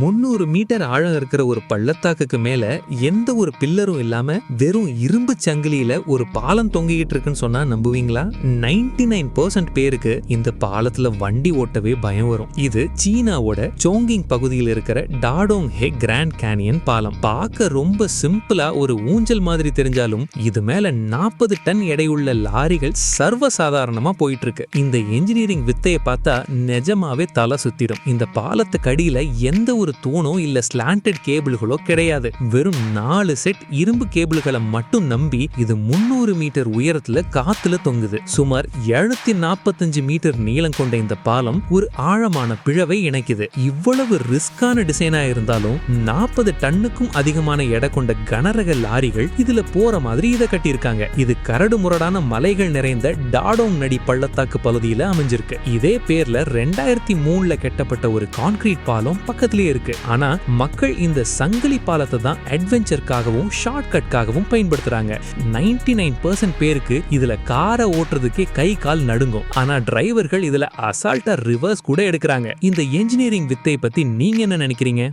300 metre ஆழம் இருக்கிற ஒரு பள்ளத்தாக்குக்கு மேல எந்த ஒரு பில்லரும் இல்லாம வெறும் இரும்பு சங்கிலியில ஒரு பாலம் தொங்கிட்டு இருக்குன்னு சொன்னா நம்புவீங்களா? 99% பேருக்கு இந்த பாலத்துல வண்டி ஓட்டவே பயம் வரும். இது சீனாவோட சோங்கிங் பகுதியில் இருக்கிற டாடோங் ஹே கிராண்ட் கேனியன் பாலம். பார்க்க ரொம்ப சிம்பிளா ஒரு ஊஞ்சல் மாதிரி தெரிஞ்சாலும் இது மேல 40 டன் எடையுள்ள லாரிகள் சர்வசாதாரணமா போயிட்டு இருக்கு. இந்த என்ஜினியரிங் வித்தையை பார்த்தா நிஜமாவே தலை சுத்திடும். இந்த பாலத்துக்கு அடியில எந்த ஒரு தூணோ இல்ல ஸ்லாண்டட் கேபிள்களோ கிடையாது. வெறும் 4 செட் இரும்பு கேபிள்களை மட்டும் நம்பி இது 300 மீட்டர் உயரத்துல காத்துல தொங்குது. சுமார் 745 மீட்டர் நீளம் கொண்ட இந்த பாலம் ஒரு ஆழமான பிழவை இணைக்குது. இவ்வளவு ரிஸ்கான டிசைனா இருந்தாலும் 40 டன்னுக்கும் அதிகமான எடை கொண்ட கனரக லாரிகள் இதுல போற மாதிரி இதை கட்டியிருக்காங்க. இது கரடு முரடான மலைகள் நிறைந்த டாடோங் நடி பள்ளத்தாக்கு பகுதியில அமைஞ்சிருக்கு. இதே பேர்ல 2003ல கட்டப்பட்ட ஒரு கான்கிரீட் பாலம் பக்கத்திலேயே இருக்கு. ஆனா மக்கள் இந்த சங்கிலி பாலத்தை தான் அட்வென்ச்சர்க்காகவும் ஷார்ட்கட்காகவும் பயன்படுத்துறாங்க. 99% பேருக்கு இதுல காரை ஓட்டுறதுக்கே கை கால் நடுங்கும். ஆனா டிரைவர்கள் இதுல அசால்ட்டா ரிவர்ஸ் கூட எடுக்கிறாங்க. இந்த என்ஜினியரிங் வித்தை பத்தி நீங்க என்ன நினைக்கிறீங்க?